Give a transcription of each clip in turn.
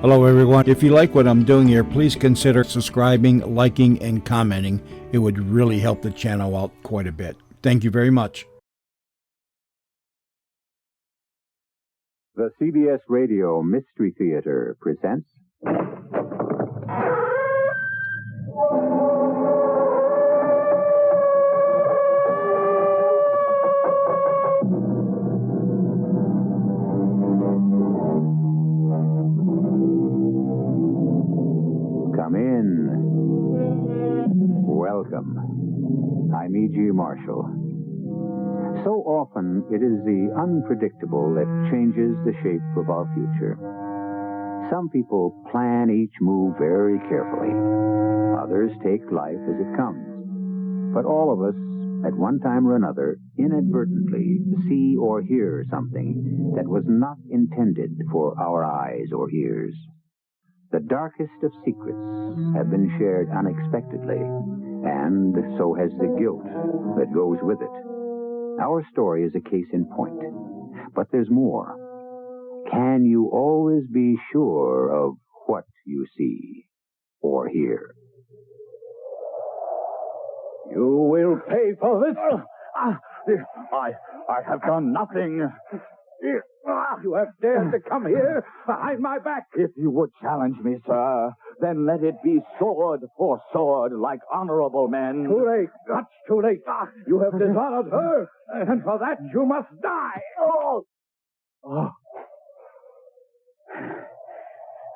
Hello, everyone. If you like what I'm doing here, please consider subscribing, liking, and commenting. It would really help the channel out quite a bit. Thank you very much. The CBS Radio Mystery Theater presents... Come in. Welcome. I'm E.G. Marshall. So often it is the unpredictable that changes the shape of our future. Some people plan each move very carefully. Others take life as it comes. But all of us, at one time or another, inadvertently see or hear something that was not intended for our eyes or ears. The darkest of secrets have been shared unexpectedly, and so has the guilt that goes with it. Our story is a case in point. But there's more. Can you always be sure of what you see or hear? You will pay for this. I have done nothing. You have dared to come here behind my back. If you would challenge me, sir, then let it be sword for sword, like honorable men. Too late. Much too late. You have dishonored her, and for that you must die. Oh.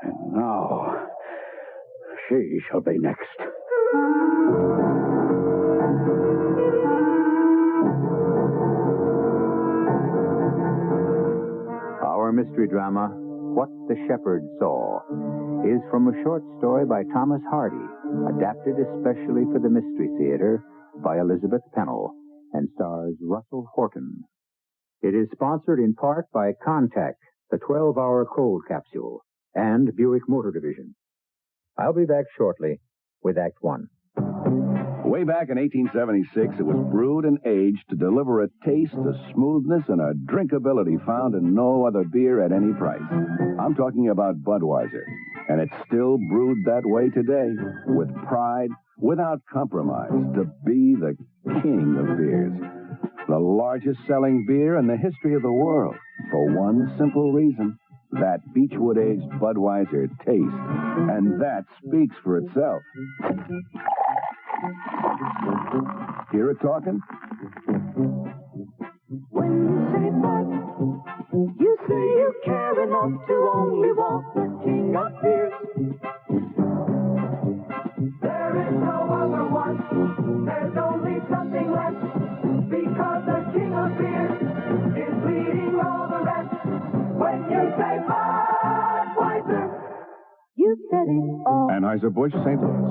And now, she shall be next. Our mystery drama, What the Shepherd Saw, is from a short story by Thomas Hardy, adapted especially for the Mystery Theater by Elizabeth Pennell, and stars Russell Horton. It is sponsored in part by Contact, the 12-hour cold capsule, and Buick Motor Division. I'll be back shortly with Act One. Way back in 1876, it was brewed and aged to deliver a taste, a smoothness, and a drinkability found in no other beer at any price. I'm talking about Budweiser, and it's still brewed that way today, with pride, without compromise, to be the king of beers. The largest selling beer in the history of the world, for one simple reason: that Beechwood-aged Budweiser taste. And that speaks for itself. Hear it talking? When you say Bud, you say you care enough to only want the king of beers. There is no other one. There's only something less, because the king of beers is leading all the rest. When you say Budweiser, you said it all. Anheuser-Busch, St. Louis.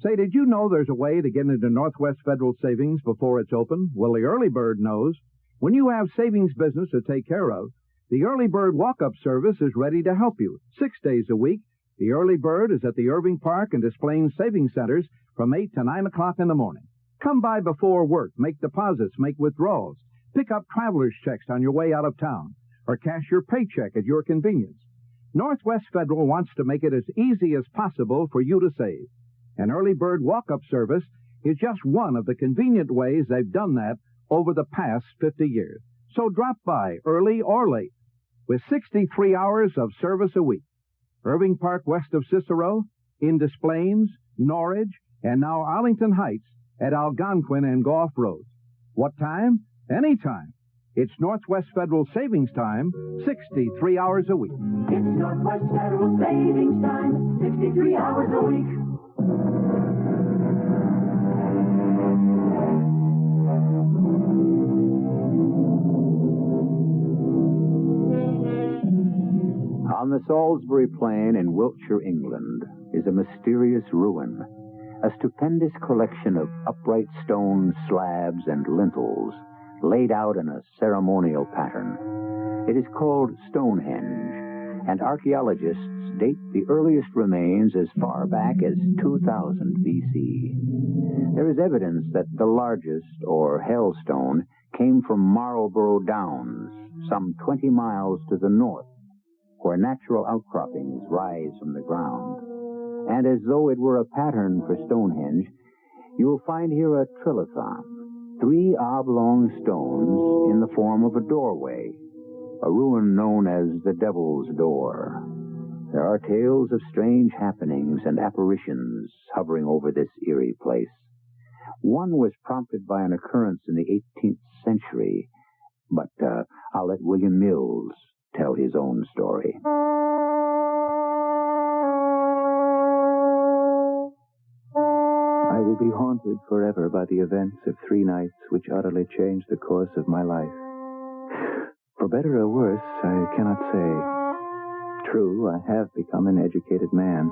Say, did you know there's a way to get into Northwest Federal Savings before it's open? Well, the early bird knows. When you have savings business to take care of, the early bird walk-up service is ready to help you. 6 days a week, the early bird is at the Irving Park and Des Plaines Savings Centers from 8 to 9 o'clock in the morning. Come by before work, make deposits, make withdrawals, pick up traveler's checks on your way out of town, or cash your paycheck at your convenience. Northwest Federal wants to make it as easy as possible for you to save. An early bird walk-up service is just one of the convenient ways they've done that over the past 50 years. So drop by, early or late, with 63 hours of service a week. Irving Park west of Cicero, in Des Plaines, Norridge, and now Arlington Heights at Algonquin and Gulf Roads. What time? Anytime. It's Northwest Federal Savings Time, 63 hours a week. It's Northwest Federal Savings Time, 63 hours a week. On the Salisbury Plain in Wiltshire, England, is a mysterious ruin, a stupendous collection of upright stone slabs and lintels laid out in a ceremonial pattern. It is called Stonehenge, and archaeologists date the earliest remains as far back as 2000 B.C. There is evidence that the largest, or Hellstone, came from Marlborough Downs, some 20 miles to the north, where natural outcroppings rise from the ground. And as though it were a pattern for Stonehenge, you'll find here a trilithon, 3 oblong stones in the form of a doorway, a ruin known as the Devil's Door. There are tales of strange happenings and apparitions hovering over this eerie place. One was prompted by an occurrence in the 18th century, but I'll let William Mills tell his own story. I will be haunted forever by the events of 3 nights which utterly changed the course of my life. For better or worse, I cannot say. True, I have become an educated man,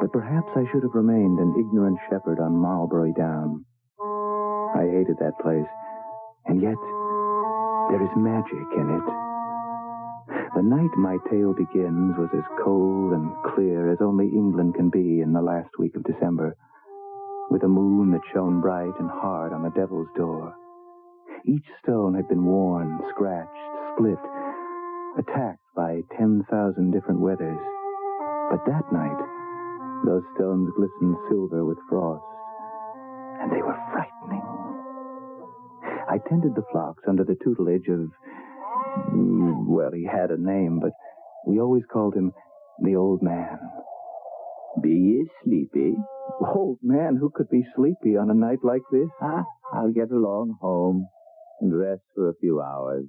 but perhaps I should have remained an ignorant shepherd on Marlbury Down. I hated that place, and yet there is magic in it. The night my tale begins was as cold and clear as only England can be in the last week of December, with a moon that shone bright and hard on the Devil's Door. Each stone had been worn, scratched, split, attacked by 10,000 different weathers. But that night, those stones glistened silver with frost, and they were frightening. I tended the flocks under the tutelage of, well, he had a name, but we always called him the Old Man. Be ye sleepy? Old man, who could be sleepy on a night like this? I'll get along home and rest for a few hours.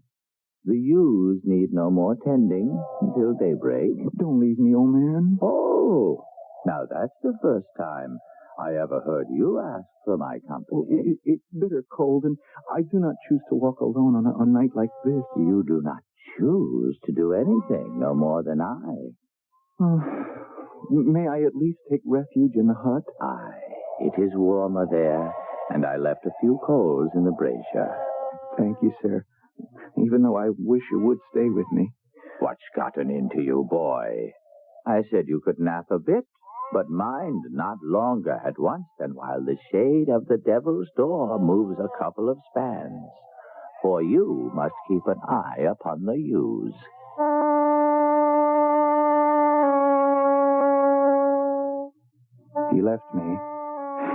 The ewes need no more tending until daybreak. Don't leave me, old man. Oh, now that's the first time I ever heard you ask for my company. It's bitter cold, and I do not choose to walk alone on a night like this. You do not choose to do anything, no more than I. May I at least take refuge in the hut? Aye, it is warmer there, and I left a few coals in the brazier. Thank you, sir. Even though I wish you would stay with me. What's gotten into you, boy? I said you could nap a bit, but mind not longer at once than while the shade of the Devil's Door moves a couple of spans. For you must keep an eye upon the ewes. He left me,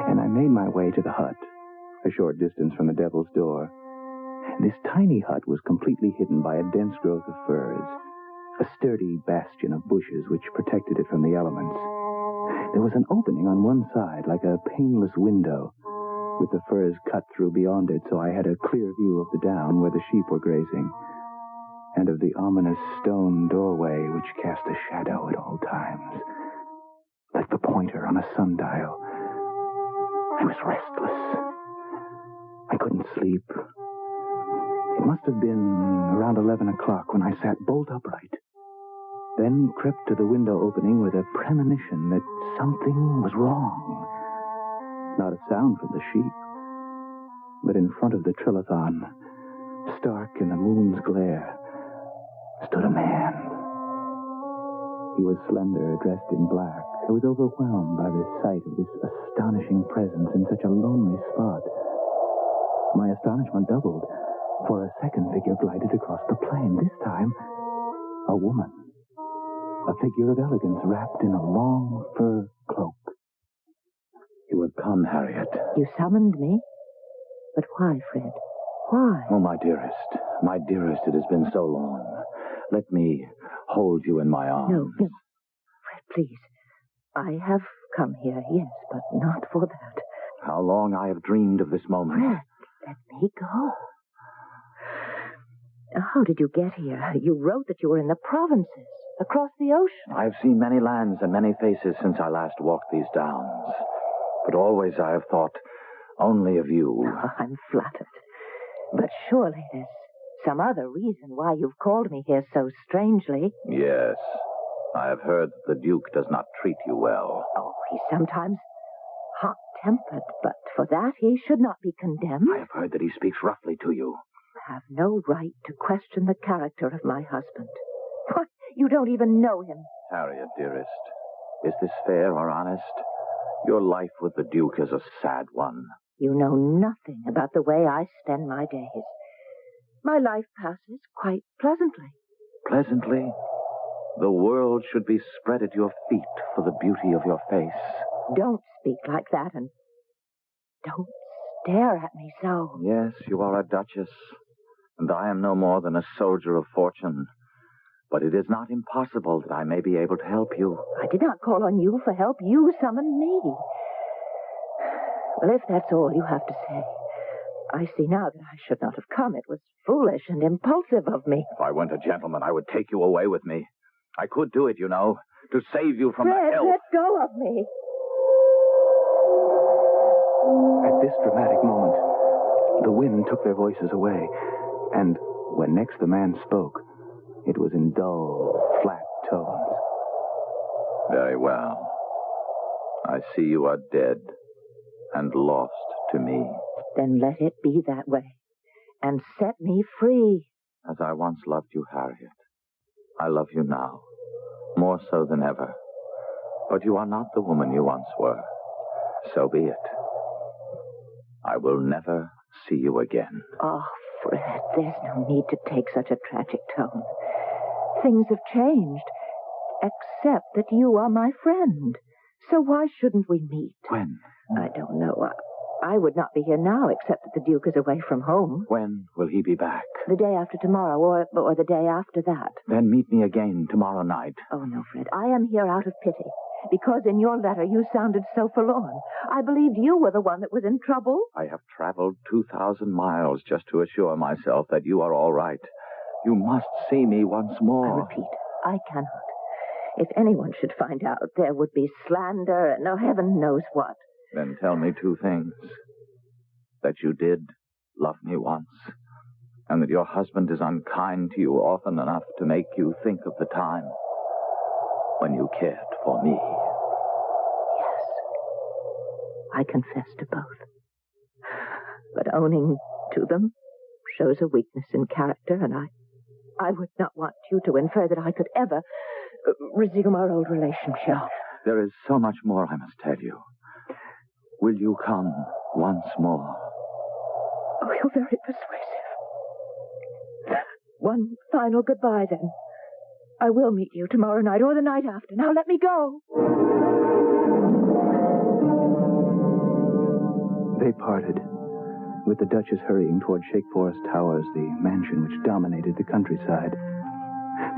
and I made my way to the hut, a short distance from the Devil's Door. This tiny hut was completely hidden by a dense growth of firs, a sturdy bastion of bushes which protected it from the elements. There was an opening on one side, like a paneless window, with the firs cut through beyond it, so I had a clear view of the down where the sheep were grazing, and of the ominous stone doorway which cast a shadow at all times, like the pointer on a sundial. I was restless. I couldn't sleep. It must have been around 11 o'clock when I sat bolt upright, then crept to the window opening with a premonition that something was wrong. Not a sound from the sheep, but in front of the trilithon, stark in the moon's glare, stood a man. He was slender, dressed in black. I was overwhelmed by the sight of this astonishing presence in such a lonely spot. My astonishment doubled, for a second figure glided across the plain, this time a woman. A figure of elegance wrapped in a long fur cloak. You have come, Harriet. You summoned me? But why, Fred? Why? Oh, my dearest, it has been so long. Let me hold you in my arms. No. Fred, please. I have come here, yes, but not for that. How long I have dreamed of this moment. Fred, let me go. How did you get here? You wrote that you were in the provinces, across the ocean. I have seen many lands and many faces since I last walked these downs. But always I have thought only of you. Oh, I'm flattered. But surely there's some other reason why you've called me here so strangely. Yes. I have heard that the Duke does not treat you well. Oh, he's sometimes hot-tempered, but for that he should not be condemned. I have heard that he speaks roughly to you. I have no right to question the character of my husband. Why, you don't even know him. Harriet, dearest, is this fair or honest? Your life with the Duke is a sad one. You know nothing about the way I spend my days. My life passes quite pleasantly. Pleasantly? The world should be spread at your feet for the beauty of your face. Don't speak like that, and don't stare at me so. Yes, you are a duchess, and I am no more than a soldier of fortune. But it is not impossible that I may be able to help you. I did not call on you for help. You summoned me. Well, if that's all you have to say, I see now that I should not have come. It was foolish and impulsive of me. If I weren't a gentleman, I would take you away with me. I could do it, you know, to save you from Fred, the hell. let go of me. At this dramatic moment, the wind took their voices away, and when next the man spoke, it was in dull, flat tones. Very well. I see you are dead and lost to me. Then let it be that way, and set me free. As I once loved you, Harriet, I love you now, more so than ever. But you are not the woman you once were. So be it. I will never see you again. Oh, Fred, there's no need to take such a tragic tone. Things have changed, except that you are my friend. So why shouldn't we meet? When? I don't know. I would not be here now, except that the Duke is away from home. When will he be back? The day after tomorrow, or the day after that. Then meet me again tomorrow night. Oh, no, Fred. I am here out of pity. Because in your letter you sounded so forlorn. I believed you were the one that was in trouble. I have traveled 2,000 miles just to assure myself that you are all right. You must see me once more. I repeat, I cannot. If anyone should find out, there would be slander and heaven knows what. Then tell me two things. That you did love me once, and that your husband is unkind to you often enough to make you think of the time when you cared for me. Yes, I confess to both. But owning to them shows a weakness in character, and I would not want you to infer that I could ever resume our old relationship. There is so much more I must tell you. Will you come once more? Oh, you're very persuasive. One final goodbye, then. I will meet you tomorrow night or the night after. Now let me go. They parted, with the Duchess hurrying toward Shake Forest Towers, the mansion which dominated the countryside.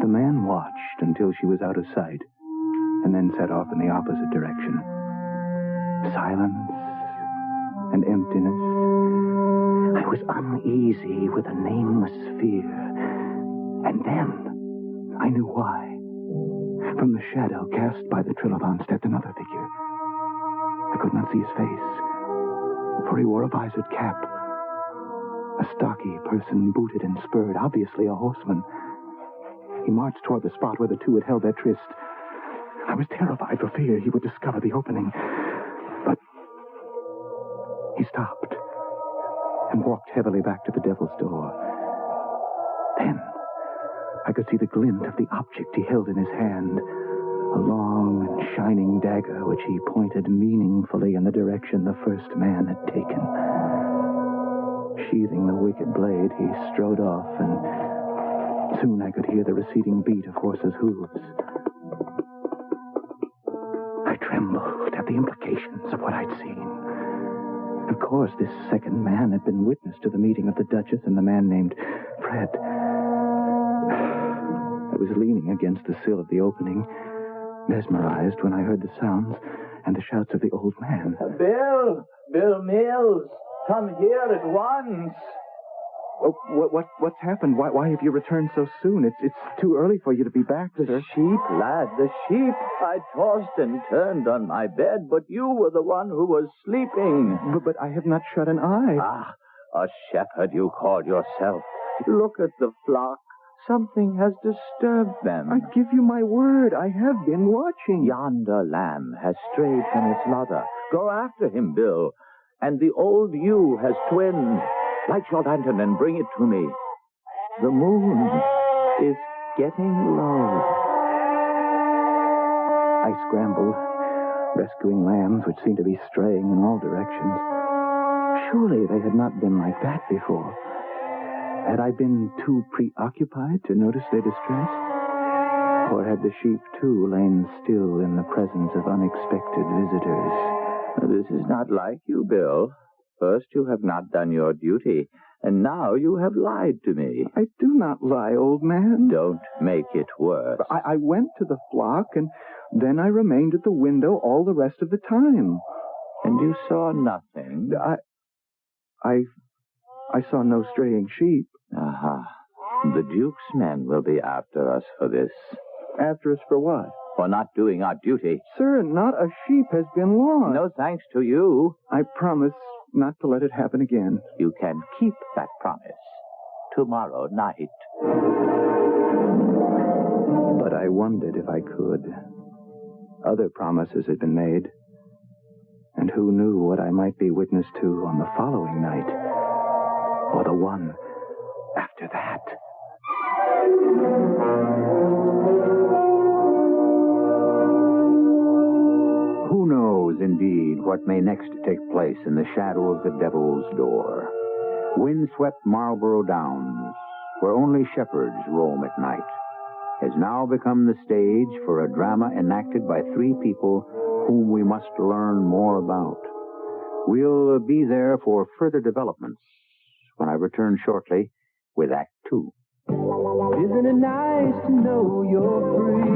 The man watched until she was out of sight, and then set off in the opposite direction. Silence and emptiness. I was uneasy with a nameless fear. And then I knew why. From the shadow cast by the Trilobon stepped another figure. I could not see his face, for he wore a visored cap. A stocky person, booted and spurred, obviously a horseman. He marched toward the spot where the two had held their tryst. I was terrified for fear he would discover the opening. But he stopped and walked heavily back to the Devil's Door. Then I could see the glint of the object he held in his hand, a long and shining dagger which he pointed meaningfully in the direction the first man had taken. Sheathing the wicked blade, he strode off, and soon I could hear the receding beat of horses' hooves. I trembled at the implications of what I'd seen. Of course, this second man had been witness to the meeting of the Duchess and the man named Fred. I was leaning against the sill of the opening, mesmerized when I heard the sounds and the shouts of the old man. Bill Mills, come here at once. Oh, what's happened? Why have you returned so soon? It's too early for you to be back, sir. The sheep, lad, the sheep. I tossed and turned on my bed, but you were the one who was sleeping. But I have not shut an eye. Ah, a shepherd you call yourself. Look at the flock. Something has disturbed them. I give you my word, I have been watching. Yonder lamb has strayed from its mother. Go after him, Bill. And the old ewe has twinned. Light your lantern and bring it to me. The moon is getting low. I scrambled, rescuing lambs which seemed to be straying in all directions. Surely they had not been like that before. Had I been too preoccupied to notice their distress? Or had the sheep, too, lain still in the presence of unexpected visitors? This is not like you, Bill. First, you have not done your duty, and now you have lied to me. I do not lie, old man. Don't make it worse. I went to the flock, and then I remained at the window all the rest of the time. And you saw nothing? I saw no straying sheep. Aha. The Duke's men will be after us for this. After us for what? For not doing our duty. Sir, not a sheep has been lost. No thanks to you. I promise not to let it happen again. You can keep that promise tomorrow night. But I wondered if I could. Other promises had been made. And who knew what I might be witness to on the following night? Or the one after that? Who knows, indeed, what may next take place in the shadow of the Devil's Door? Windswept Marlborough Downs, where only shepherds roam at night, has now become the stage for a drama enacted by three people whom we must learn more about. We'll be there for further developments when I return shortly with Act Two. Isn't it nice to know you're free?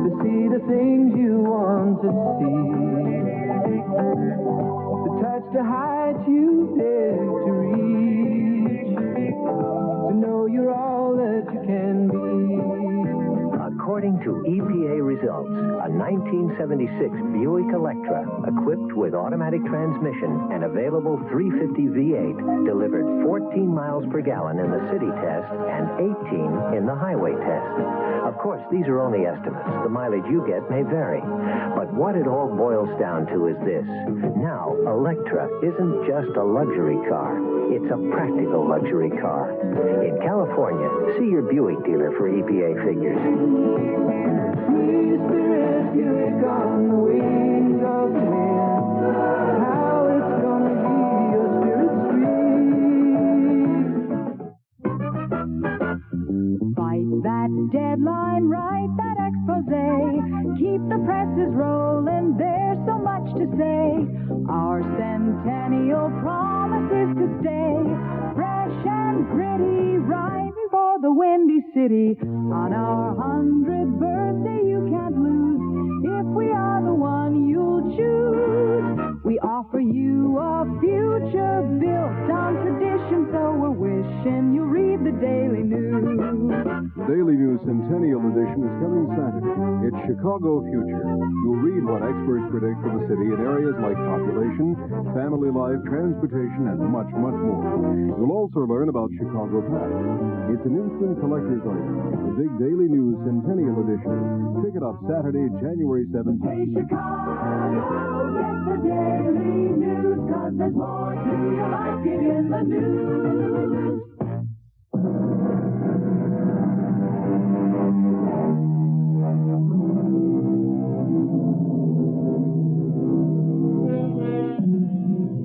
To see the things you want to see. To touch the heights you dare to reach. To know you're all that you can be. According to EPA results, a 1976 Buick Electra, equipped with automatic transmission and available 350 V8, delivered 14 miles per gallon in the city test and 18 in the highway test. Of course, these are only estimates. The mileage you get may vary. But what it all boils down to is this. Now, Electra isn't just a luxury car. It's a practical luxury car. In California, see your Buick dealer for EPA figures. Free spirit, Buick on the wings of the wind. How it's gonna be your spirit's free. Fight that deadline, write that expose. Keep the presses rolling, there's so much to say. Our centennial promises to stay fresh and gritty, right for the Windy City. On our 100th birthday, you can't lose. If we are the one you'll choose, we offer you a future built on tradition. So we're wishing you read the Daily News. The Daily News Centennial Edition is coming Saturday. It's Chicago Future. You'll read what experts predict for the city in areas like population, family life, transportation, and much, much more. You'll also learn about Chicago Past. It's an instant collector's item. The big Daily News Centennial Edition. Pick it up Saturday, January 17th. Hey, Chicago, get the Daily News, 'cause there's more to you like it in the news.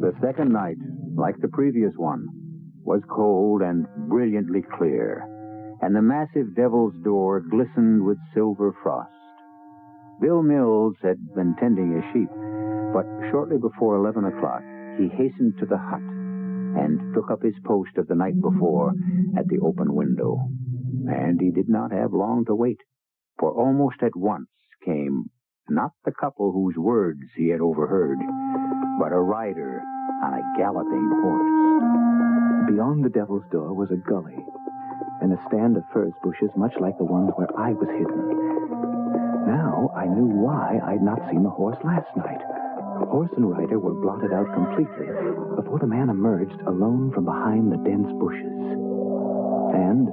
The second night, like the previous one, was cold and brilliantly clear, and the massive Devil's Door glistened with silver frost. Bill Mills had been tending his sheep, but shortly before 11 o'clock, he hastened to the hut and took up his post of the night before at the open window. And he did not have long to wait, for almost at once came not the couple whose words he had overheard, but a rider on a galloping horse. Beyond the Devil's Door was a gully, and a stand of furze bushes much like the ones where I was hidden. Now I knew why I'd not seen the horse last night. Horse and rider were blotted out completely before the man emerged alone from behind the dense bushes. And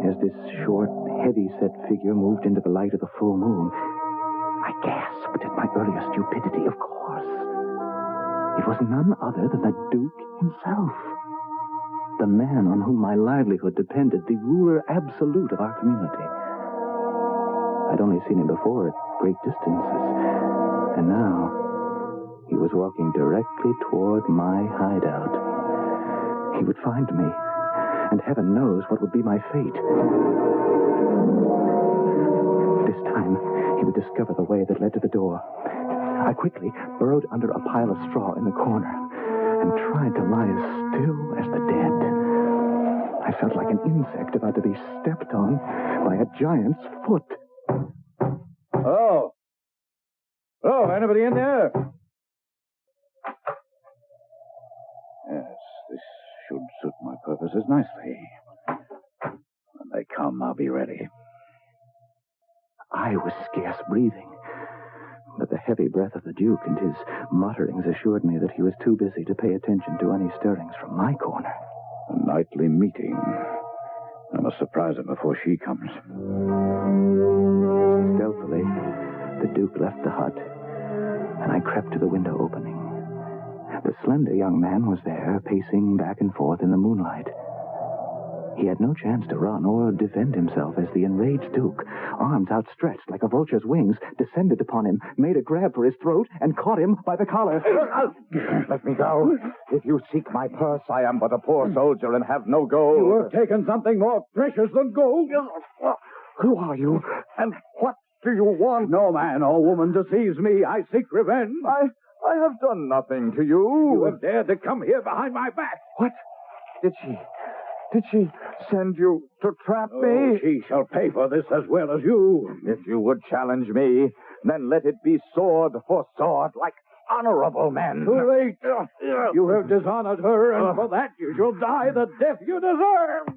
as this short, heavy-set figure moved into the light of the full moon, I gasped at my earlier stupidity. Of course, it was none other than the Duke himself. The man on whom my livelihood depended, the ruler absolute of our community. I'd only seen him before at great distances, and now he was walking directly toward my hideout. He would find me, and heaven knows what would be my fate. This time, he would discover the way that led to the door. I quickly burrowed under a pile of straw in the corner and tried to lie as still as the dead. I felt like an insect about to be stepped on by a giant's foot. Oh. Oh, anybody in there? Yes, this should suit my purposes nicely. When they come, I'll be ready. I was scarce breathing, but the heavy breath of the Duke and his mutterings assured me that he was too busy to pay attention to any stirrings from my corner. A nightly meeting. I must surprise her before she comes. Stealthily, the Duke left the hut, and I crept to the window opening. The slender young man was there, pacing back and forth in the moonlight. He had no chance to run or defend himself as the enraged Duke, arms outstretched like a vulture's wings, descended upon him, made a grab for his throat, and caught him by the collar. Let me go. If you seek my purse, I am but a poor soldier and have no gold. You have taken something more precious than gold. Who are you? And what do you want? No man or woman deceives me. I seek revenge. I have done nothing to you. You have dared to come here behind my back. What? Did she send you to trap me? She shall pay for this as well as you. If you would challenge me, then let it be sword for sword, like honorable men. Too late. You have dishonored her, and for that you shall die the death you deserve.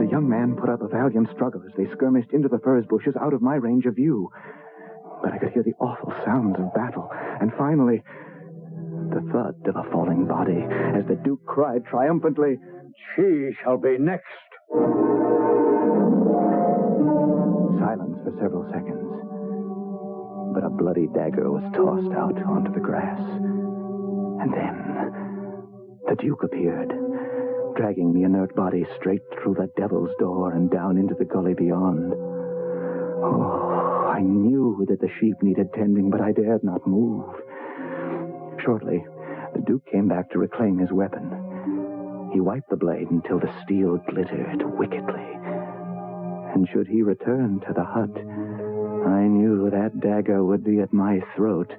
The young man put up a valiant struggle as they skirmished into the furze bushes out of my range of view. But I could hear the awful sounds of battle, and finally, the thud of a falling body as the Duke cried triumphantly, She shall be next. Silence for several seconds. But a bloody dagger was tossed out onto the grass. And then the Duke appeared, dragging the inert body straight through the devil's door and down into the gully beyond. Oh, I knew that the sheep needed tending, but I dared not move. Shortly, the Duke came back to reclaim his weapon. He wiped the blade until the steel glittered wickedly. And should he return to the hut, I knew that dagger would be at my throat.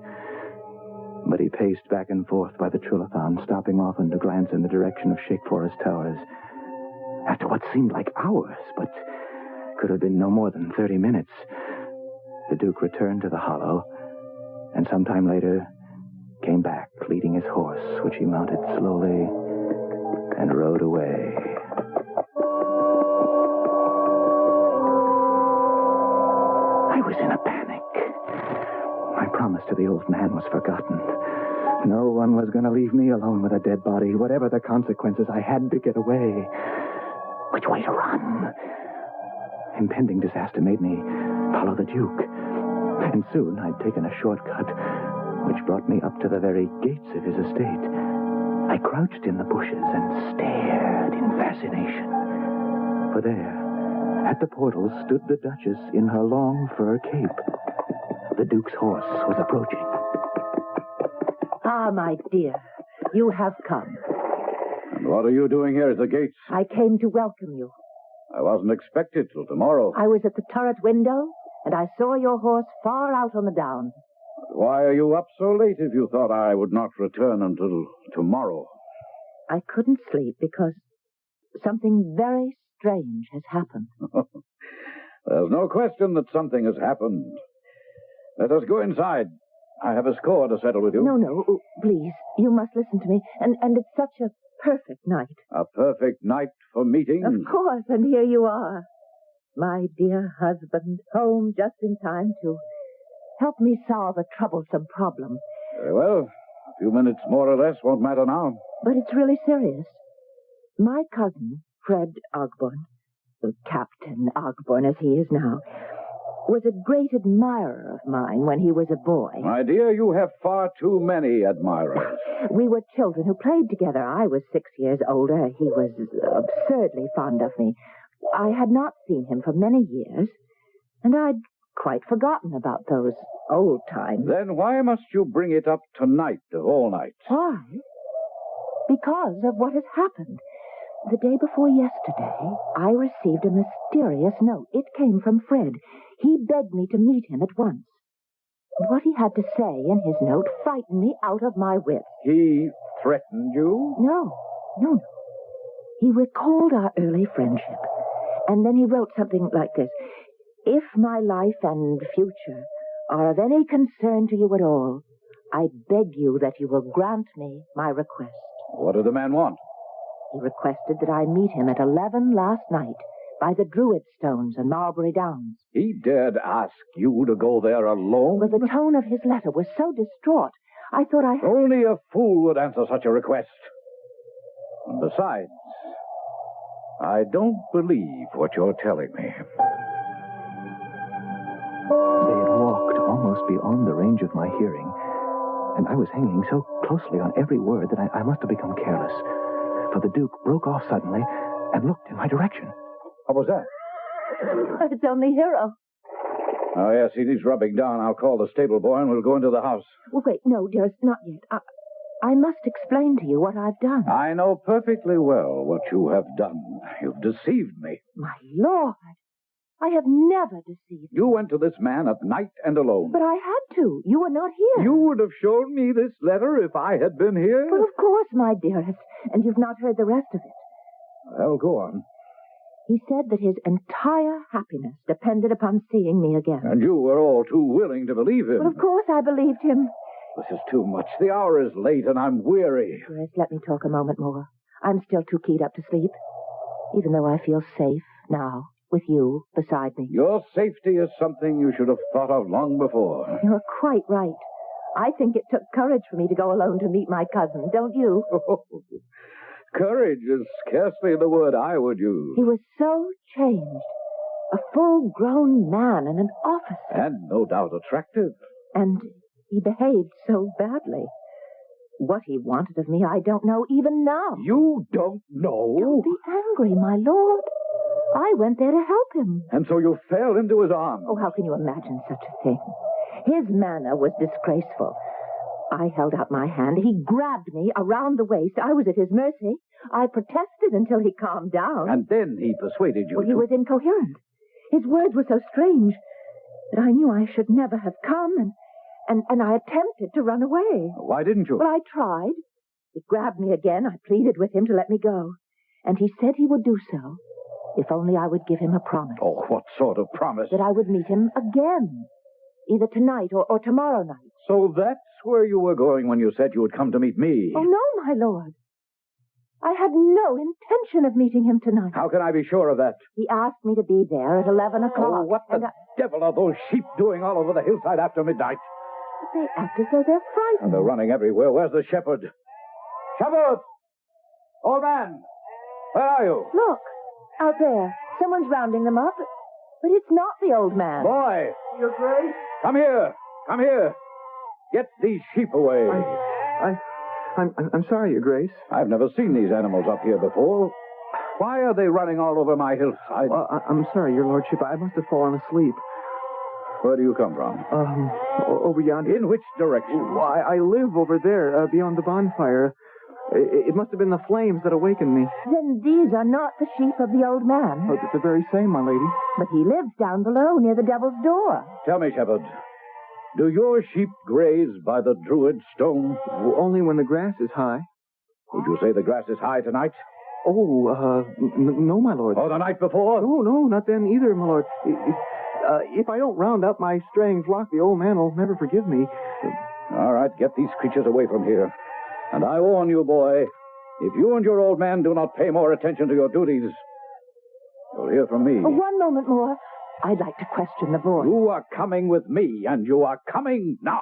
But he paced back and forth by the trilithon, stopping often to glance in the direction of Shake Forest Towers. After what seemed like hours, but could have been no more than 30 minutes, the Duke returned to the hollow, and sometime later came back, leading his horse, which he mounted slowly and rode away. I was in a panic. My promise to the old man was forgotten. No one was going to leave me alone with a dead body. Whatever the consequences, I had to get away. Which way to run? Impending disaster made me follow the Duke. And soon I'd taken a shortcut, which brought me up to the very gates of his estate. I crouched in the bushes and stared in fascination. For there, at the portal, stood the Duchess in her long fur cape. The Duke's horse was approaching. Ah, my dear, you have come. And what are you doing here at the gates? I came to welcome you. I wasn't expected till tomorrow. I was at the turret window, and I saw your horse far out on the down. Why are you up so late if you thought I would not return until tomorrow? I couldn't sleep because something very strange has happened. There's no question that something has happened. Let us go inside. I have a score to settle with you. No, please. You must listen to me. And it's such a perfect night. A perfect night for meeting? Of course, and here you are. My dear husband, home just in time to help me solve a troublesome problem. Very well. A few minutes more or less won't matter now. But it's really serious. My cousin, Fred Ogborn, Captain Ogborn as he is now, was a great admirer of mine when he was a boy. My dear, you have far too many admirers. We were children who played together. I was 6 years older. He was absurdly fond of me. I had not seen him for many years, and I'd quite forgotten about those old times. Then why must you bring it up tonight of all nights? Why? Because of what has happened. The day before yesterday, I received a mysterious note. It came from Fred. He begged me to meet him at once. What he had to say in his note frightened me out of my wits. He threatened you? No. He recalled our early friendship, and then he wrote something like this. If my life and future are of any concern to you at all, I beg you that you will grant me my request. What did the man want? He requested that I meet him at 11 last night by the Druid Stones and Marlbury Downs. He dared ask you to go there alone? Well, the tone of his letter was so distraught, I thought I... Only a fool would answer such a request. And besides, I don't believe what you're telling me. They had walked almost beyond the range of my hearing, and I was hanging so closely on every word that I must have become careless. For the Duke broke off suddenly and looked in my direction. What was that? It's only Hero. Oh, yes, he's rubbing down. I'll call the stable boy and we'll go into the house. Well, wait, no, dearest, not yet. I must explain to you what I've done. I know perfectly well what you have done. You've deceived me. My Lord, I have never deceived you. You went to this man at night and alone. But I had to. You were not here. You would have shown me this letter if I had been here? Well, of course, my dearest. And you've not heard the rest of it. Well, go on. He said that his entire happiness depended upon seeing me again. And you were all too willing to believe him. Well, of course I believed him. This is too much. The hour is late and I'm weary. Dearest, let me talk a moment more. I'm still too keyed up to sleep, even though I feel safe now with you beside me. Your safety is something you should have thought of long before. You're quite right. I think it took courage for me to go alone to meet my cousin, don't you? Courage is scarcely the word I would use. He was so changed. A full-grown man and an officer. And no doubt attractive. And he behaved so badly. What he wanted of me, I don't know even now. You don't know? Don't be angry, my lord. I went there to help him. And so you fell into his arms. Oh, how can you imagine such a thing? His manner was disgraceful. I held out my hand. He grabbed me around the waist. I was at his mercy. I protested until he calmed down. And then he persuaded you He was incoherent. His words were so strange that I knew I should never have come, and I attempted to run away. Why didn't you? Well, I tried. He grabbed me again. I pleaded with him to let me go. And he said he would do so if only I would give him a promise. Oh, what sort of promise? That I would meet him again, either tonight or tomorrow night. So that's where you were going when you said you would come to meet me. Oh, no, my lord. I had no intention of meeting him tonight. How can I be sure of that? He asked me to be there at 11 o'clock. Oh, what the devil are those sheep doing all over the hillside after midnight? But they act as though they're frightened. And they're running everywhere. Where's the shepherd? Shepherd! Old man! Where are you? Look, out there. Someone's rounding them up. But it's not the old man. Boy! Your Grace? Come here! Come here! Get these sheep away. I'm sorry, Your Grace. I've never seen these animals up here before. Why are they running all over my hillside? I'm sorry, Your Lordship. I must have fallen asleep. Where do you come from? Over yonder. In which direction? Why, I live over there, beyond the bonfire. It must have been the flames that awakened me. Then these are not the sheep of the old man. Oh, it's the very same, my lady. But he lives down below near the Devil's Door. Tell me, shepherd, do your sheep graze by the Druid Stone? Only when the grass is high. Would you say the grass is high tonight? Oh, no, my lord. Oh, the night before? No, not then either, my lord. If I don't round up my straying flock, the old man will never forgive me. All right, get these creatures away from here. And I warn you, boy, if you and your old man do not pay more attention to your duties, you'll hear from me. Oh, one moment more. I'd like to question the boy. You are coming with me, and you are coming now.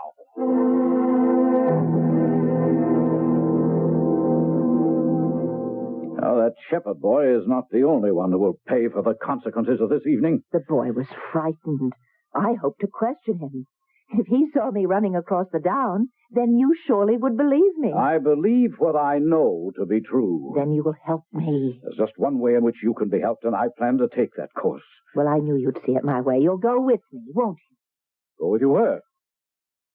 Now, that shepherd boy is not the only one who will pay for the consequences of this evening. The boy was frightened. I hoped to question him. If he saw me running across the down, then you surely would believe me. I believe what I know to be true. Then you will help me. There's just one way in which you can be helped, and I plan to take that course. Well, I knew you'd see it my way. You'll go with me, won't you? Go with you where?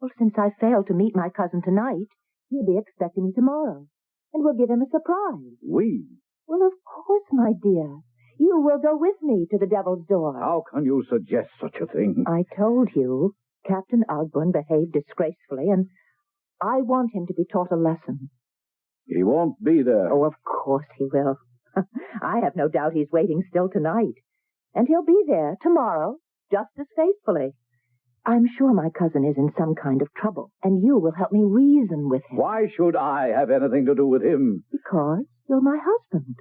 Well, since I failed to meet my cousin tonight, he'll be expecting me tomorrow. And we'll give him a surprise. We? Well, of course, my dear. You will go with me to the Devil's Door. How can you suggest such a thing? I told you, Captain Ogburn behaved disgracefully, and I want him to be taught a lesson. He won't be there. Oh, of course he will. I have no doubt he's waiting still tonight. And he'll be there tomorrow, just as faithfully. I'm sure my cousin is in some kind of trouble, and you will help me reason with him. Why should I have anything to do with him? Because you're my husband,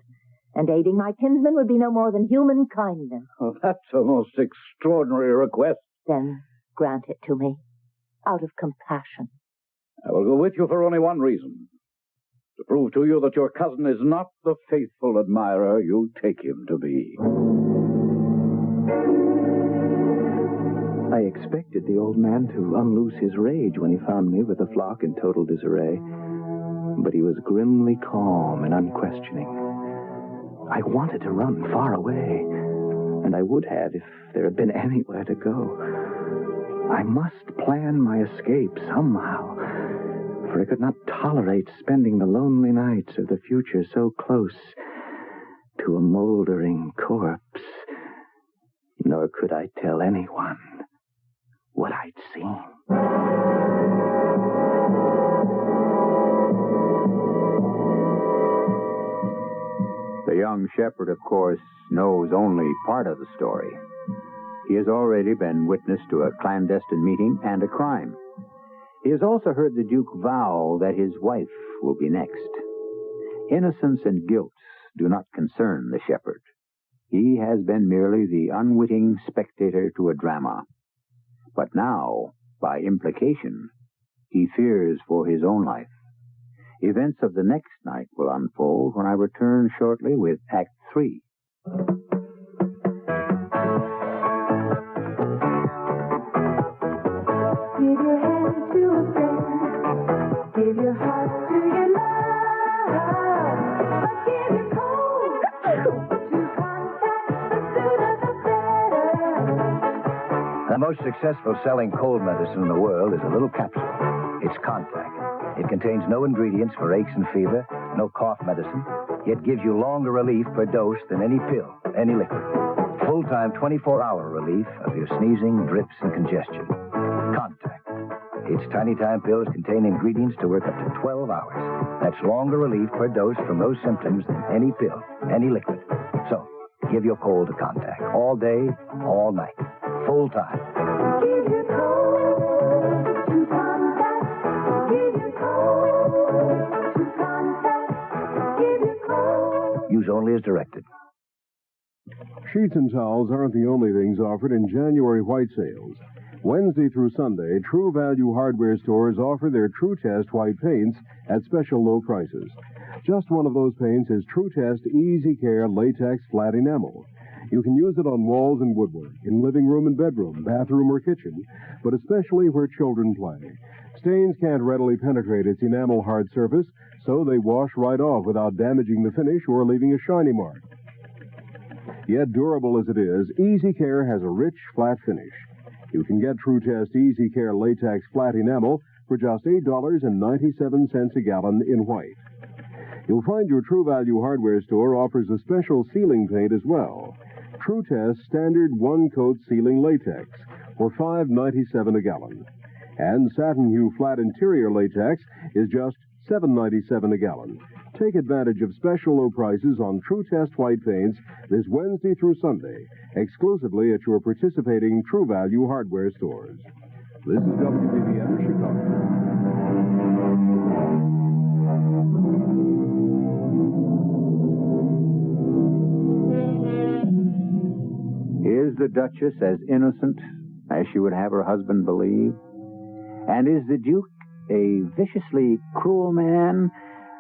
and aiding my kinsman would be no more than human kindness. Oh, that's a most extraordinary request. Then grant it to me, out of compassion. I will go with you for only one reason. To prove to you that your cousin is not the faithful admirer you take him to be. I expected the old man to unloose his rage when he found me with the flock in total disarray, but he was grimly calm and unquestioning. I wanted to run far away, and I would have if there had been anywhere to go. I must plan my escape somehow, for I could not tolerate spending the lonely nights of the future so close to a moldering corpse. Nor could I tell anyone what I'd seen. The young shepherd, of course, knows only part of the story. He has already been witness to a clandestine meeting and a crime. He has also heard the Duke vow that his wife will be next. Innocence and guilt do not concern the shepherd. He has been merely the unwitting spectator to a drama. But now, by implication, he fears for his own life. Events of the next night will unfold when I return shortly with Act 3. Give your hand to a friend. Give your heart to your love. But give your cold to contact. The sooner the better. The most successful selling cold medicine in the world is a little capsule. It's Contact. It contains no ingredients for aches and fever, no cough medicine, yet gives you longer relief per dose than any pill, any liquid. Full-time 24-hour relief of your sneezing, drips, and congestion. Contact. Its tiny-time pills contain ingredients to work up to 12 hours. That's longer relief per dose from those symptoms than any pill, any liquid. So, give your cold to Contact. All day, all night. Full time. Give your cold to Contact. Give your cold to Contact. Give your cold. Use only as directed. Sheets and towels aren't the only things offered in January white sales. Wednesday through Sunday, True Value hardware stores offer their True Test white paints at special low prices. Just one of those paints is True Test Easy Care Latex Flat Enamel. You can use it on walls and woodwork, in living room and bedroom, bathroom or kitchen, but especially where children play. Stains can't readily penetrate its enamel hard surface, so they wash right off without damaging the finish or leaving a shiny mark. Yet durable as it is, Easy Care has a rich, flat finish. You can get True Test Easy Care Latex Flat Enamel for just $8.97 a gallon in white. You'll find your True Value hardware store offers a special sealing paint as well. True Test Standard One-Coat Sealing Latex for $5.97 a gallon. And Satin Hue Flat Interior Latex is just $7.97 a gallon. Take advantage of special low prices on True Test white paints this Wednesday through Sunday, exclusively at your participating True Value hardware stores. This is WBBM Chicago. Is the Duchess as innocent as she would have her husband believe? And is the Duke a viciously cruel man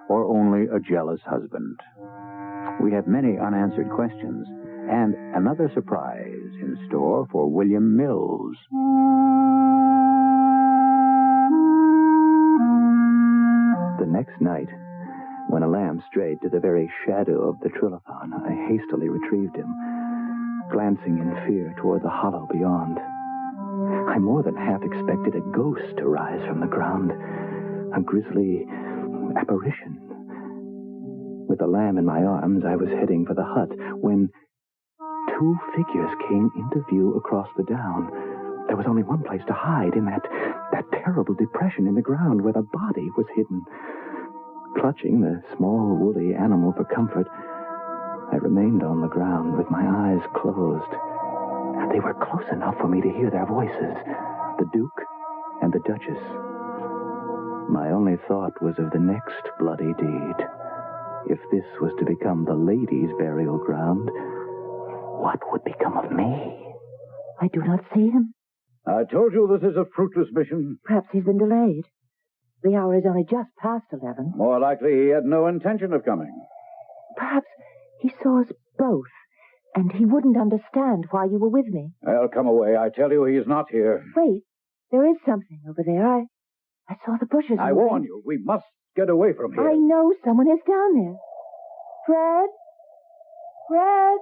or only a jealous husband? We have many unanswered questions and another surprise in store for William Mills. The next night, when a lamb strayed to the very shadow of the trilithon, I hastily retrieved him, glancing in fear toward the hollow beyond. I more than half expected a ghost to rise from the ground, a grisly apparition. With the lamb in my arms, I was heading for the hut when 2 figures came into view across the down. There was only one place to hide, in that terrible depression in the ground where the body was hidden. Clutching the small, woolly animal for comfort, I remained on the ground with my eyes closed. They were close enough for me to hear their voices, the Duke and the Duchess. My only thought was of the next bloody deed. If this was to become the ladies' burial ground, what would become of me? I do not see him. I told you this is a fruitless mission. Perhaps he's been delayed. The hour is only just past 11. More likely he had no intention of coming. Perhaps he saw us both, and he wouldn't understand why you were with me. Well, come away. I tell you, he is not here. Wait, there is something over there. I saw the bushes. I warn you, we must get away from here. I know someone is down there. Fred? Fred?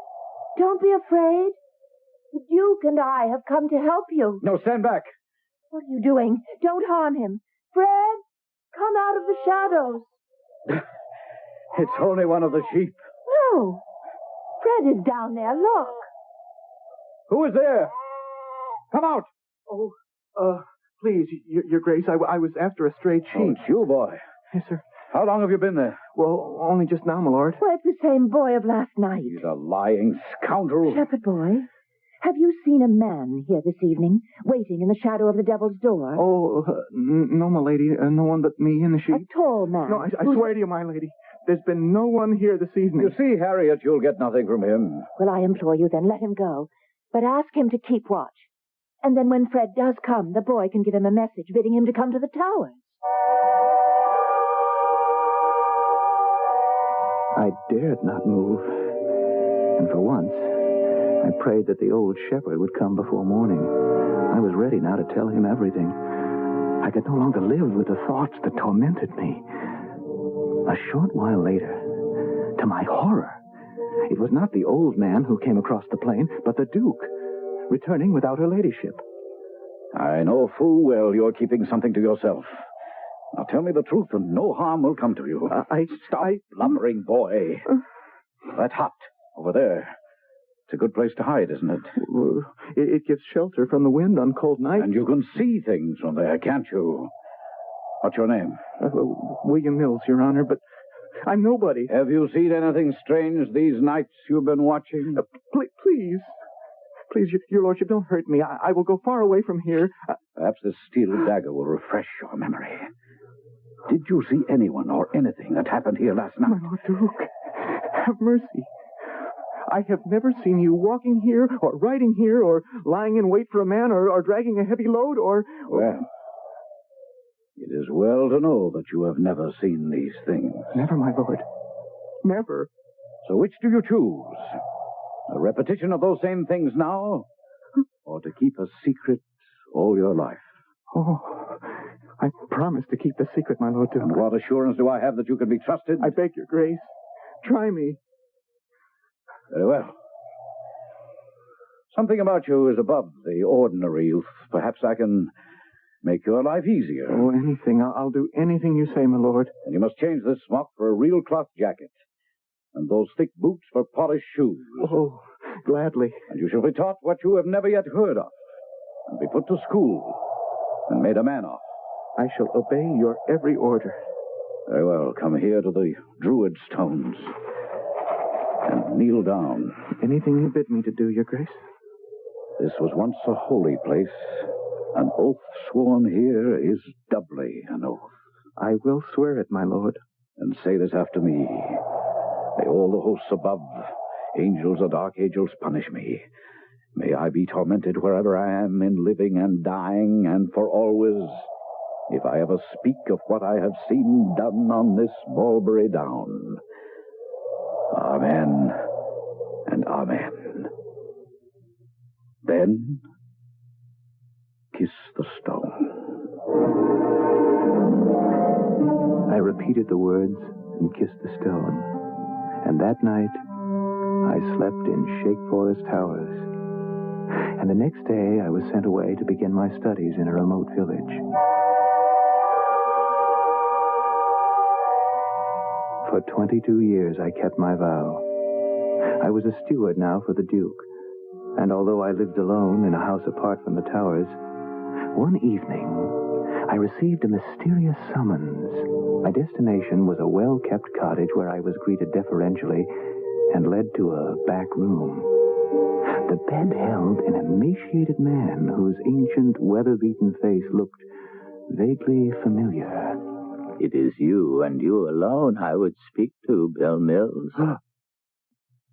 Don't be afraid. The Duke and I have come to help you. No, stand back. What are you doing? Don't harm him. Fred, come out of the shadows. It's only one of the sheep. No. Fred is down there. Look. Who is there? Come out. Oh, please, Your Grace, I was after a stray sheep. Oh, it's you, boy. Yes, sir. How long have you been there? Well, only just now, my lord. Well, it's the same boy of last night. He's a lying scoundrel. Shepherd boy, have you seen a man here this evening, waiting in the shadow of the Devil's Door? Oh, no, my lady. No one but me and the sheep. A tall man. No, I swear to you, my lady, there's been no one here this evening. You see, Harriet, you'll get nothing from him. Well, I implore you then, let him go. But ask him to keep watch. And then when Fred does come, the boy can give him a message bidding him to come to the towers. I dared not move. And for once, I prayed that the old shepherd would come before morning. I was ready now to tell him everything. I could no longer live with the thoughts that tormented me. A short while later, to my horror, it was not the old man who came across the plain, but the Duke, returning without her ladyship. I know full well you're keeping something to yourself. Now tell me the truth and no harm will come to you. Stop blubbering, boy. That hut over there. It's a good place to hide, isn't it? It gives shelter from the wind on cold nights. And you can see things from there, can't you? What's your name? William Mills, Your Honor, but I'm nobody. Have you seen anything strange these nights you've been watching? Please. Please, Your Lordship, don't hurt me. I will go far away from here. Perhaps this steel dagger will refresh your memory. Did you see anyone or anything that happened here last night? My Lord Duke, have mercy. I have never seen you walking here, or riding here, or lying in wait for a man, or dragging a heavy load, or... Well, it is well to know that you have never seen these things. Never, my lord. Never. So which do you choose? A repetition of those same things now? Or to keep a secret all your life? Oh, I promise to keep the secret, my Lord Duke. And what assurance do I have that you can be trusted? I beg your grace. Try me. Very well. Something about you is above the ordinary youth. Perhaps I can make your life easier. Oh, anything. I'll do anything you say, my lord. And you must change this smock for a real cloth jacket. And those thick boots for polished shoes. Oh, gladly. And you shall be taught what you have never yet heard of. And be put to school. And made a man of. I shall obey your every order. Very well. Come here to the Druid stones. And kneel down. Anything you bid me to do, Your Grace. This was once a holy place. An oath sworn here is doubly an oath. I will swear it, my lord. And say this after me. May all the hosts above, angels and archangels, punish me. May I be tormented wherever I am, in living and dying, and for always, if I ever speak of what I have seen done on this Mulberry Down. Amen and amen. Then, kiss the stone. I repeated the words and kissed the stone. And that night, I slept in Shake Forest Towers. And the next day, I was sent away to begin my studies in a remote village. For For 22 years I kept my vow. I was a steward now for the Duke, and although I lived alone in a house apart from the towers, one evening I received a mysterious summons. My destination was a well-kept cottage where I was greeted deferentially and led to a back room. The bed held an emaciated man whose ancient, weather-beaten face looked vaguely familiar. It is you and you alone I would speak to, Bill Mills.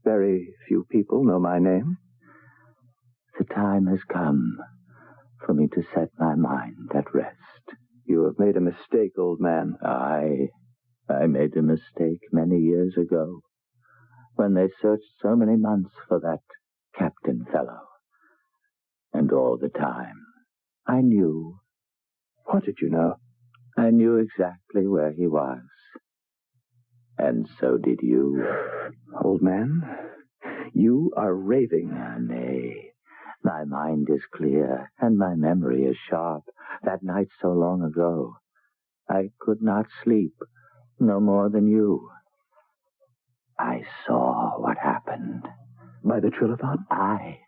Very few people know my name. The time has come for me to set my mind at rest. You have made a mistake, old man. I made a mistake many years ago when they searched so many months for that captain fellow. And all the time, I knew. What did you know? I knew exactly where he was. And so did you. Old man, you are raving. Nay, my mind is clear, and my memory is sharp. That night so long ago, I could not sleep, no more than you. I saw what happened. By the Trilithon? Aye.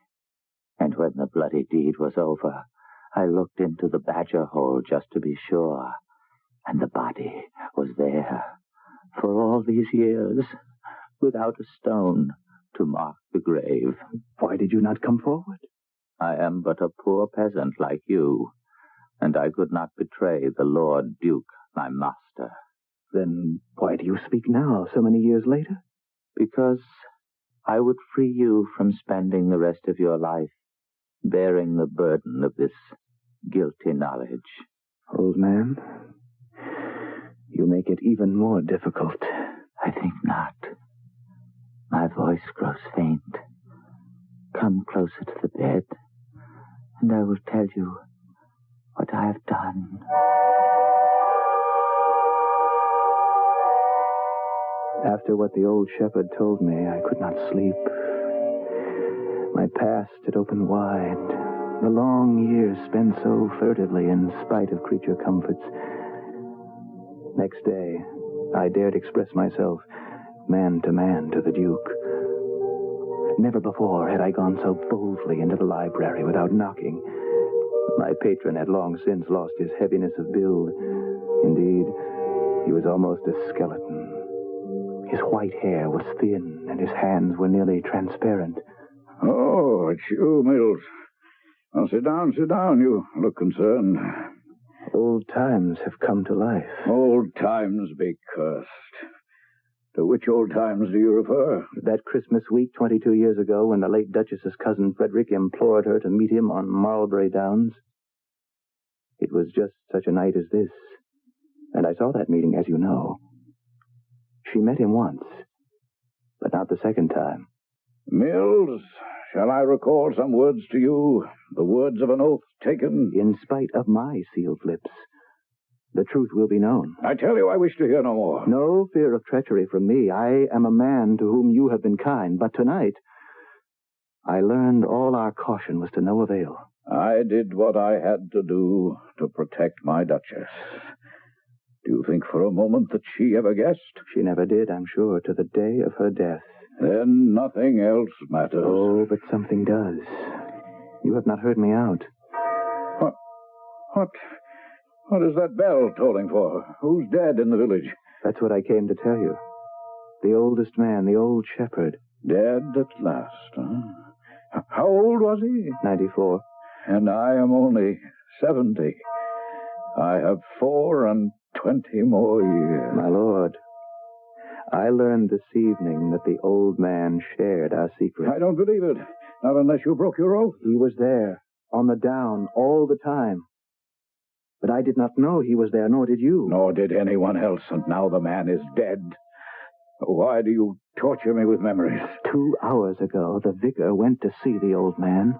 And when the bloody deed was over, I looked into the badger hole just to be sure. And the body was there for all these years, without a stone to mark the grave. Why did you not come forward? I am but a poor peasant like you, and I could not betray the Lord Duke, my master. Then why do you speak now, so many years later? Because I would free you from spending the rest of your life bearing the burden of this guilty knowledge. Old man, you make it even more difficult. I think not. My voice grows faint. Come closer to the bed, and I will tell you what I have done. After what the old shepherd told me, I could not sleep. My past had opened wide. The long years spent so furtively in spite of creature comforts. Next day, I dared express myself man to man to the Duke. Never before had I gone so boldly into the library without knocking. My patron had long since lost his heaviness of build. Indeed, he was almost a skeleton. His white hair was thin, and his hands were nearly transparent. Oh, it's you, Mills. Well, sit down. You look concerned. Old times have come to life. Old times be cursed. To which old times do you refer? That Christmas week 22 years ago when the late Duchess's cousin Frederick implored her to meet him on Marlbury Downs. It was just such a night as this. And I saw that meeting, as you know. She met him once, but not the second time. Mills, shall I recall some words to you? The words of an oath taken? In spite of my sealed lips, the truth will be known. I tell you, I wish to hear no more. No fear of treachery from me. I am a man to whom you have been kind. But tonight, I learned all our caution was to no avail. I did what I had to do to protect my Duchess. Do you think for a moment that she ever guessed? She never did, I'm sure, to the day of her death. Then nothing else matters. Oh, but something does. You have not heard me out. What is that bell tolling for? Who's dead in the village? That's what I came to tell you. The oldest man, the old shepherd. Dead at last, huh? How old was he? 94. And I am only 70. I have 24 more years. My lord, I learned this evening that the old man shared our secret. I don't believe it. Not unless you broke your oath. He was there, on the down, all the time. But I did not know he was there, nor did you. Nor did anyone else, and now the man is dead. Why do you torture me with memories? 2 hours ago, the vicar went to see the old man.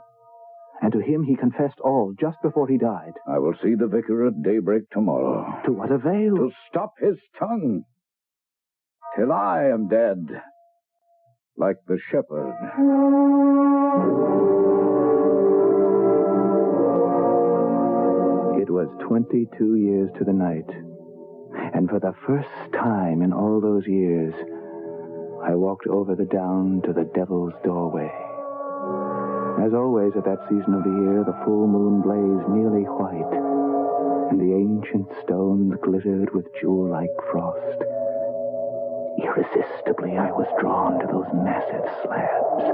And to him he confessed all just before he died. I will see the vicar at daybreak tomorrow. To what avail? To stop his tongue. Till I am dead. Like the shepherd. It was 22 years to the night. And for the first time in all those years, I walked over the down to the Devil's Doorway. As always at that season of the year, the full moon blazed nearly white, and the ancient stones glittered with jewel-like frost. Irresistibly, I was drawn to those massive slabs,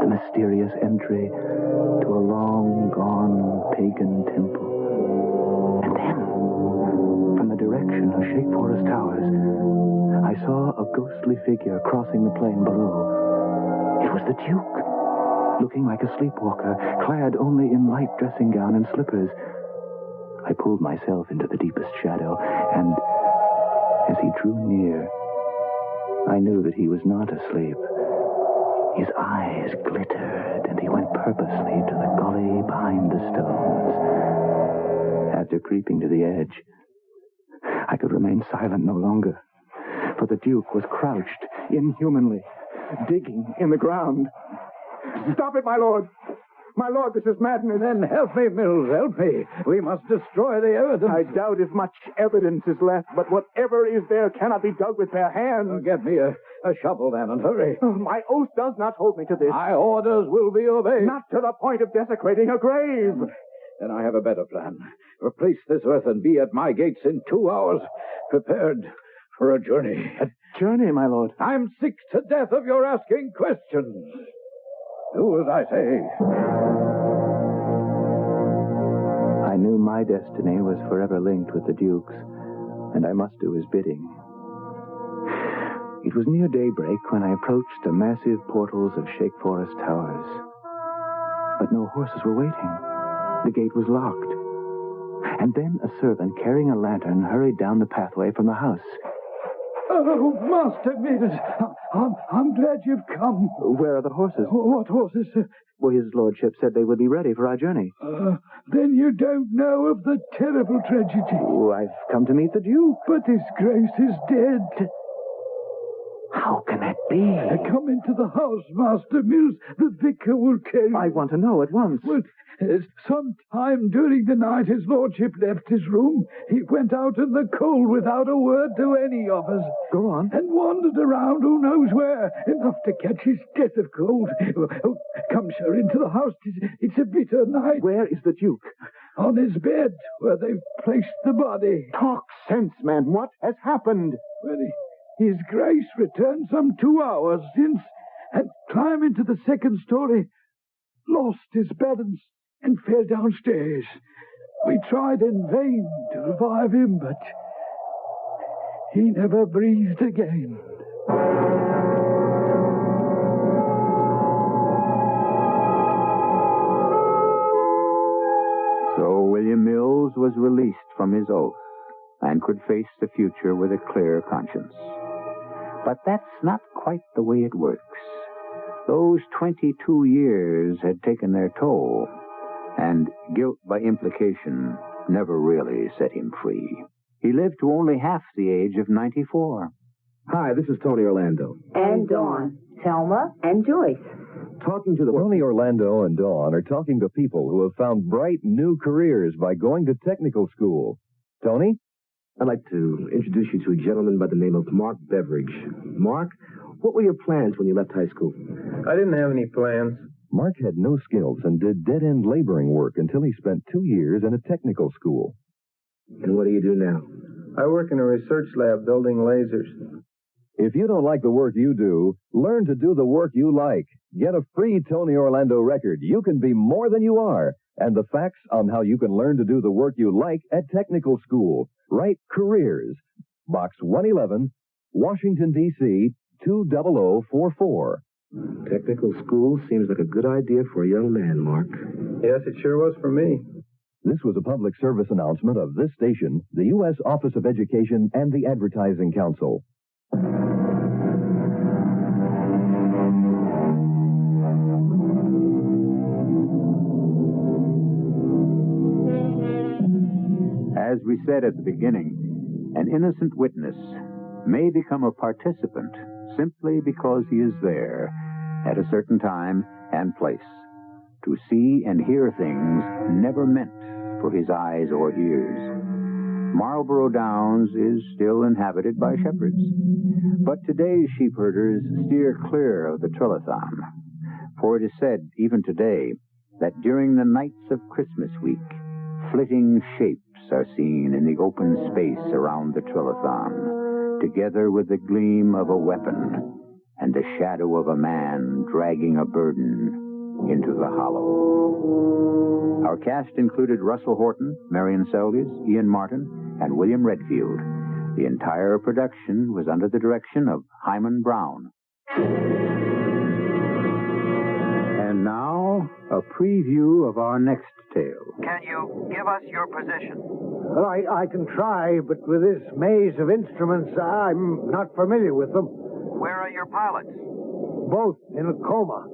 the mysterious entry to a long-gone pagan temple. And then, from the direction of Shake Forest Towers, I saw a ghostly figure crossing the plain below. It was the Duke, looking like a sleepwalker, clad only in light dressing gown and slippers. I pulled myself into the deepest shadow, and as he drew near, I knew that he was not asleep. His eyes glittered, and he went purposely to the gully behind the stones. After creeping to the edge, I could remain silent no longer, for the Duke was crouched inhumanly, digging in the ground. Stop it, my lord! My lord, this is madness. Then help me, Mills, help me. We must destroy the evidence. I doubt if much evidence is left, but whatever is there cannot be dug with bare hands. Get me a shovel, then, and hurry. My oath does not hold me to this. My orders will be obeyed. Not to the point of desecrating a grave. Then I have a better plan. Replace this earth and be at my gates in 2 hours, prepared for a journey. A journey, my lord? I'm sick to death of your asking questions. Do as I say. I knew my destiny was forever linked with the Duke's, and I must do his bidding. It was near daybreak when I approached the massive portals of Shake Forest Towers. But no horses were waiting. The gate was locked. And then a servant carrying a lantern hurried down the pathway from the house. Oh, Master Mills, I'm glad you've come. Where are the horses? What horses? Well, his lordship said they would be ready for our journey. Then you don't know of the terrible tragedy. Oh, I've come to meet the Duke. But his grace is dead. How can that be? Come into the house, Master Mills. The vicar will tell you. I want to know at once. Well, sometime during the night his lordship left his room. He went out in the cold without a word to any of us. Go on. And wandered around who knows where, enough to catch his death of cold. Oh, come, sir, into the house. It's a bitter night. Where is the Duke? On his bed, where they've placed the body. Talk sense, man. What has happened? Well, His Grace returned some 2 hours since and climbed into the second story, lost his balance, and fell downstairs. We tried in vain to revive him, but he never breathed again. So William Mills was released from his oath and could face the future with a clear conscience. But that's not quite the way it works. Those 22 years had taken their toll, and guilt by implication never really set him free. He lived to only half the age of 94. Hi, this is Tony Orlando. And Dawn, Thelma, and Joyce. Talking to the... Tony Orlando and Dawn are talking to people who have found bright new careers by going to technical school. Tony? I'd like to introduce you to a gentleman by the name of Mark Beveridge. Mark, what were your plans when you left high school? I didn't have any plans. Mark had no skills and did dead-end laboring work until he spent 2 years in a technical school. And what do you do now? I work in a research lab building lasers. If you don't like the work you do, learn to do the work you like. Get a free Tony Orlando record. You can be more than you are. And the facts on how you can learn to do the work you like at technical school. Write Careers, Box 111, Washington, D.C., 20044. Technical school seems like a good idea for a young man, Mark. Yes, it sure was for me. This was a public service announcement of this station, the U.S. Office of Education, and the Advertising Council. As we said at the beginning, an innocent witness may become a participant simply because he is there at a certain time and place to see and hear things never meant for his eyes or ears. Marlborough Downs is still inhabited by shepherds. But today's sheep herders steer clear of the trillathon. For it is said, even today, that during the nights of Christmas week, flitting shapes are seen in the open space around the trillathon, together with the gleam of a weapon and the shadow of a man dragging a burden into the hollow. Our cast included Russell Horton, Marian Seldes, Ian Martin, and William Redfield. The entire production was under the direction of Hyman Brown. And now, a preview of our next tale. Can you give us your position? Well, I can try, but with this maze of instruments, I'm not familiar with them. Where are your pilots? Both in a coma.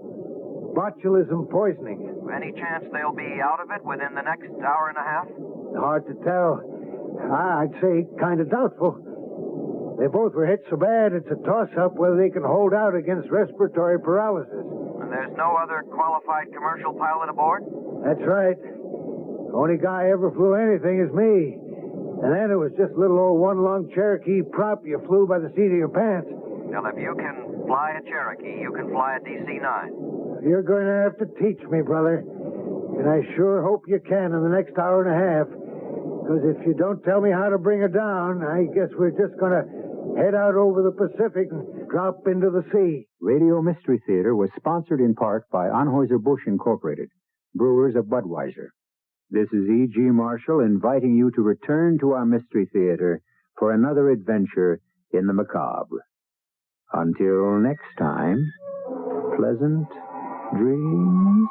Botulism poisoning. Any chance they'll be out of it within the next hour and a half? Hard to tell. I'd say kind of doubtful. They both were hit so bad, it's a toss-up whether they can hold out against respiratory paralysis. And there's no other qualified commercial pilot aboard? That's right. Only guy ever flew anything is me. And then it was just a little old one-lung Cherokee prop you flew by the seat of your pants. Well, if you can fly a Cherokee, you can fly a DC-9. You're going to have to teach me, brother. And I sure hope you can in the next hour and a half. Because if you don't tell me how to bring her down, I guess we're just going to head out over the Pacific and drop into the sea. Radio Mystery Theater was sponsored in part by Anheuser-Busch Incorporated, brewers of Budweiser. This is E.G. Marshall inviting you to return to our Mystery Theater for another adventure in the macabre. Until next time, pleasant dreams.